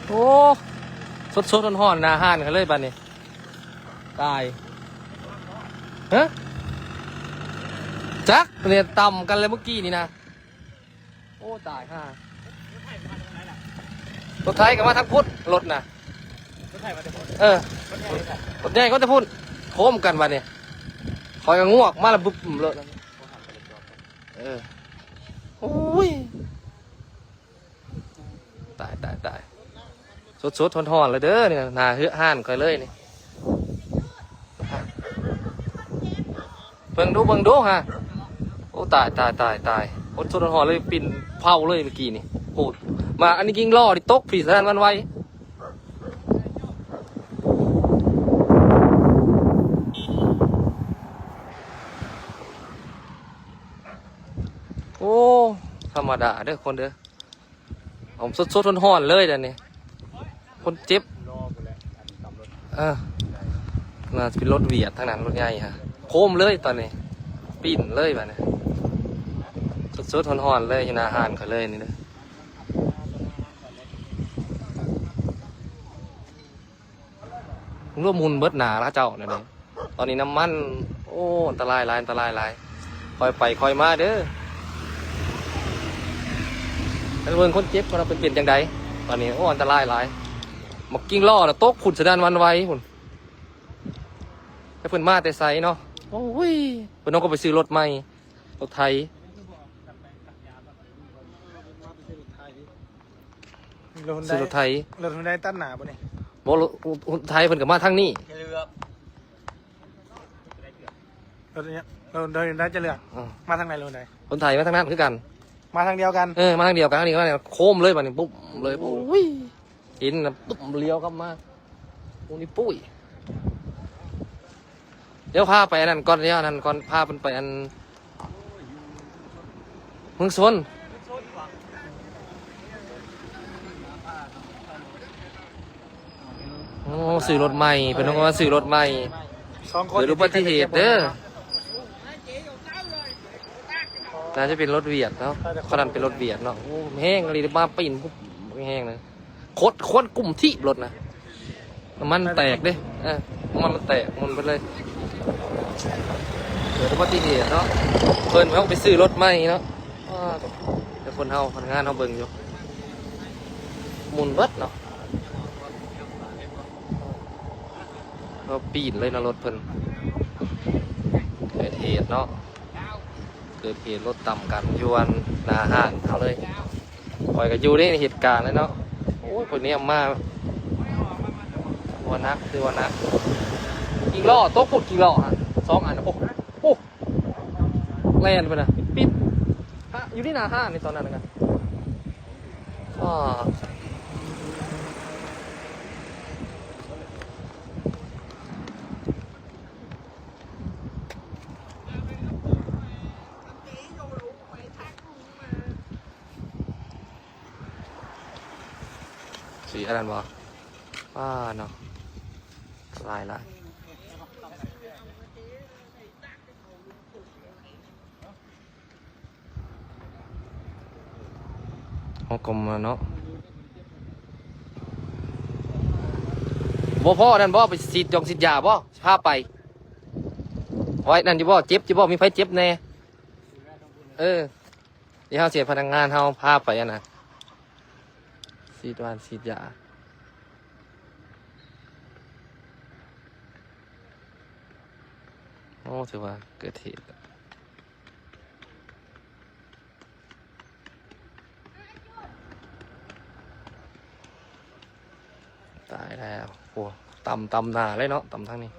โอ้สดห่อนๆหน้าห้านกันเลยบ้านนี้ตายฮะจักเนี่ยต่ำกันเลยเมื่อกี้นี่นะโอ้ตายห่ารถไทยกับมาทั้งพุทธรถน่ะรถใหญ่ก็จะพูดโค้มกันบ้านนี้คอยกระงวกมาแล้วปุ๊บเลยโอ้ยตายสดห่อนๆเลยเด้อเนี่ยหน้าเหือห่านคอยเลยนี่เบิ่งดูฮะโอ้ตายสดห่อนๆเลยปิ่นเผาเลยเมื่อกี้นี่โอ้มาอันนี้ยิงล่อดิตกผีสถานวันไวโอ้ธรรมดาเด้อคนเด้อผมสดห่อนๆเลยเดี๋ยวนี้คนเจ็บน่าจะเป็นรถเวียดทางนั้นรถใหญ่ฮะโค้มเลยตอนนี้ปิ่นเลยแบบนี้สดห่อนๆเลยอยู่หน้าห้านเขาเลยนี่เด้อร่วมมุนเบิดหนาละเจ้าเนี่ยตอนนี้น้ำมันโอ้อันตรายหลายคอยไปคอยมาเด้อแต่เบิ่งคนเจ็บเราเป็นเปลี่ยนจังใดตอนนี้โอ้อันตรายหลายมักกิ้งล่อนะโต๊ะขุดสะดานวันไว้หุ่นให้เพิ่นมาแต่ไซเนาะโอ้ยเพิ่นน้องก็ไปซื้อรถใหม่รถไทยซื้อรถไทยรถได้ตั้นหนาปะเนี่ยบ่รถไทยเพิ่นก็มาทางนี้รถเนี้ยรถได้จะเลือกมาทางไหนรถไหนคนไทยมาทางนั้นคือกันมาทางเดียวกันมาทางเดียวกันนี่ก็โค้มเลยบัดนี้ปุ๊บเลยโอ้ยเห็นนะปุ๊บเลี้ยวกลับมาโอ้นี่ปุ้ยเดี๋ยวพาไปอันนั้นก่อนเดี๋ยวอันนั้นก่อนพามันไปอันเมืองชนโอ้สื่อรถใหม่เป็นน้องว่าสื่อรถใหม่เกิดอุบัติเหตุเด้อน่าจะเป็นรถเวียดเนาะขนาดเป็นรถเวียดเนาะโอ้แห้งอะไรบ้าปิ่นปุ๊บแห้งเลยโคตรกลุ่มที่รถนะมันแตกเด้มันแตกมันไปเลยเกิดอุบัติเหตุเนาะเพิ่นเขาไปซื้อรถใหม่เนาะแต่คนเฮาพนักงานเฮาเบิ่งอยู่มุนเบิดเนาะเขาปีนเลยนะรถเพิ่นเกิดเหตุเนาะเกิดเหตุรถต่ำกันยวนหน้าห้างเขาเลยคอยกับยูได้ในเหตุการณ์เลยเนาะโอ้ยคนนี้มาวันนักคือวันนักกี่ล้อโต๊ะขุดกี่ล้อฮะ2 อันโอ้แลนไปนะปิดอยู่ที่หน้าห้างในตอนนั้นกันสีอะไรวะเนาะลายห้องกลมเนาะพ่อนั่นบ่ไปฉีดยาบ่พาไปไว้นั่นจีบ่เจ็บจีบ่มีไฟเจ็บแน่เดี๋ยวเขาเสียพนักงานเขาพาไปนะฉีดยาโอ้ถือว่าเกิดเหตุตายแล้วโอ้ต่ำหนาเลยเนาะต่ำทั้งนี้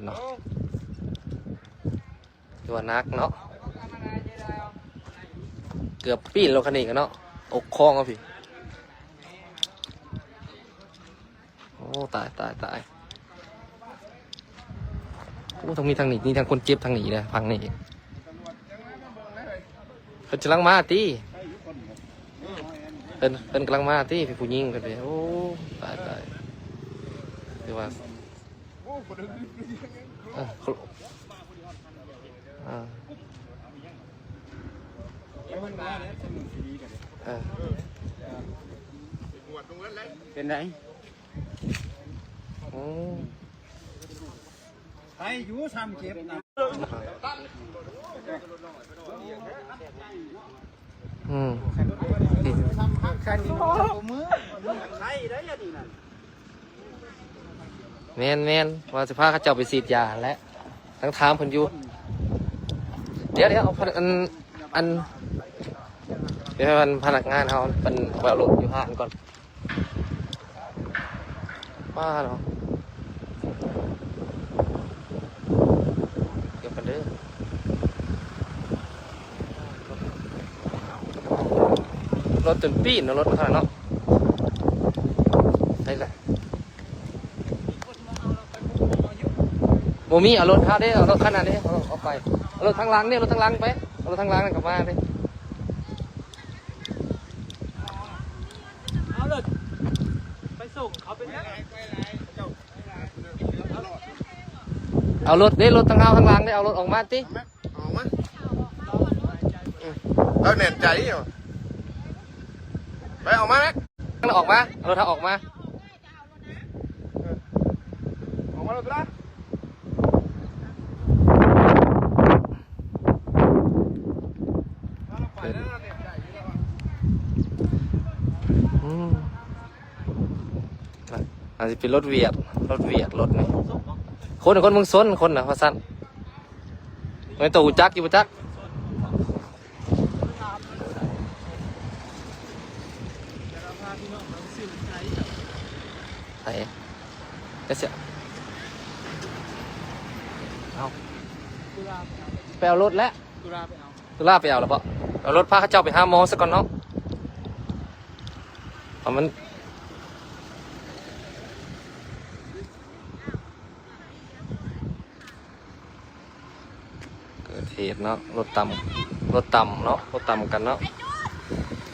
เนาะตัวนักเนาะเกือบปีนเราคันนี้กันเนาะอกคล้องอ่ะพี่โอ้ตายโอ้ต้องมีทางหนีนี่ทางคนเจ็บทางหนีเลยพังนี่เขาจะลังมาตีเป็นกำลังมาตีพี่ผู้หญิงกันไปโอ้ตายเดี๋ยวว่า เออ เป็นไร อืม ไปอยู่ทำเก็บนะ อืม แค่นี้มือใครได้ยังดีนั่น แม่นว่าจะพาเขาเจ้าไปฉีดยาและทั้งถามเพิ่นอยู่เดี๋ยวเอาอันเดี๋ยวให้พนักงานเขาเป็นแบบรถอยู่ห้างก่อนป้าเนาะเก็บกันเด้อรถจนปีนเนาะรถขนาดเนาะได้ละโมมี่เอารถท่าได้เอารถขนาดนี้เอาไปเอารถทางหลังเนี่ยรถทางหลังไปเอารถทางหลังกลับมาดิ เอาเลยไปส่งเขาเป็นยัง เอารถนี่รถทางเอาทางหลังนี่เอารถออกมาติ ออกมาเราเน็ตใจอยู่ไปออกมาไหม ออกมาเอารถทางออกมา ออกมาเลยละ อืมอาจจะเป็นรถเวียดรถนี่คนเมึงซนคนนะพะสั้นไม่ตัวจักอยู่จักไอ้ก็เสียเอาไปเอารถแล้ว ตุลาไปเอา ตุลาไปเอาแล้วปะเอารถพาเขาเจ้าไปหาหมอสักก่อนเนาะเอามันเกิดเหตุเนาะรถต่ำเนาะรถต่ำกันเนาะ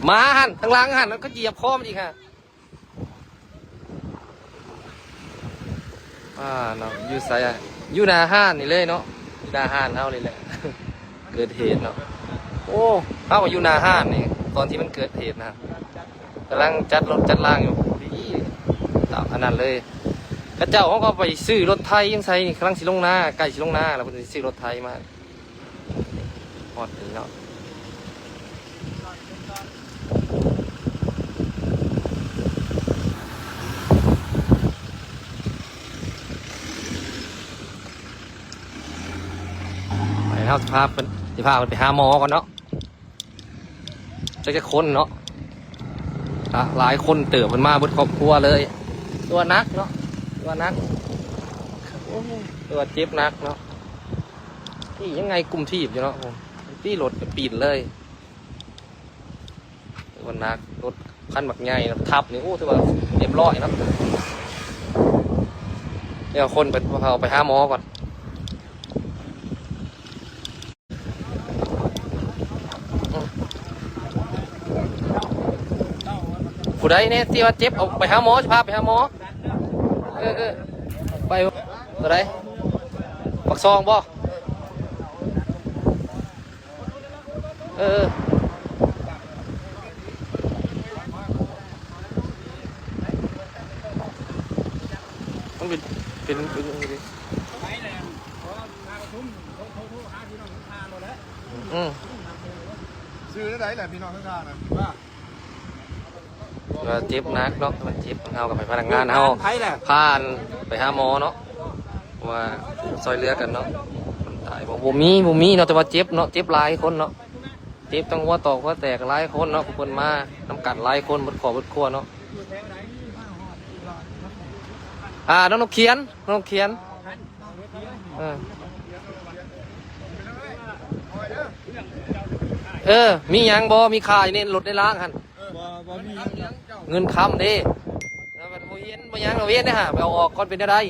มาหันทางหล่างหันแล้วก็เหยียบคอมันอีกฮะเนาะอยู่ไสอะอยู่หน้าห้านนี่เลยเนาะอยู่หน้าห้านเอาเลยแหละ เกิดเหตุเนาะโอ้เข้ามาอยู่หน้าห้านนี่ตอนที่มันเกิดเหตุนะกำลังจัดรถจัดล่างอยู่ดีตามอันนั้นเลยกระเจ้าเขาก็ไปซื้อรถไทยยังไงนี่กำลังสิลงหน้าใกล้สิลงหน้าแล้วก็ซื้อรถไทยมาฮอดนี่เนาะไปเนาะสภาพเป็นสิพาไปหาหมอก่อนเนาะจะคนเนาะหลายคนเติบมันมาบนครอบครัวเลยตัวนักเนาะตัวนักตัวเจ็บนักเนาะที่ยังไงกลุ่มทีบอยู่เนาะที่รถปีนเลยตัวนักรถคันบักใหญ่ทับนี่โอ้ถือว่าเรียบร้อยเนาะเดี๋ยวคนไปหาหมอก่อนผู้ใดเนี่ยที่ว่าเจ็บเอาไปหาหมอจะพาไปหาหมอไปตัวใดปักซองบ่มันเป็นไปเลยเพราะทางทุ่มเขาหาที่นอนทานหมดแล้ว ซื้อได้ไหนแหละพี่น้องข้างๆนะว่า ก็เจ็บนักเนาะมันเจ็บเอากับไปพนักงานเอา ไทยแหละ พานไปหาหมอเนาะว่าซอยเรือกันเนาะคนตายบอกบ่มีเนาะแต่ว่าเจ็บเนาะเจ็บหลายคนเนาะเจ็บตั้งหัวตอกหัวแตกหลายคนเนาะผู้คนมาน้ำกัดหลายคนบดคอบดครัวเนาะน้องนกเขียนมีหยังบ่มีค่าอยู่ในรถในล้างหัน บ่มี เงินคำเด้แล้วมันบ่เห็นบ่หยังเราเห็นได้ฮะไปเอาออกก่อนเป็นได้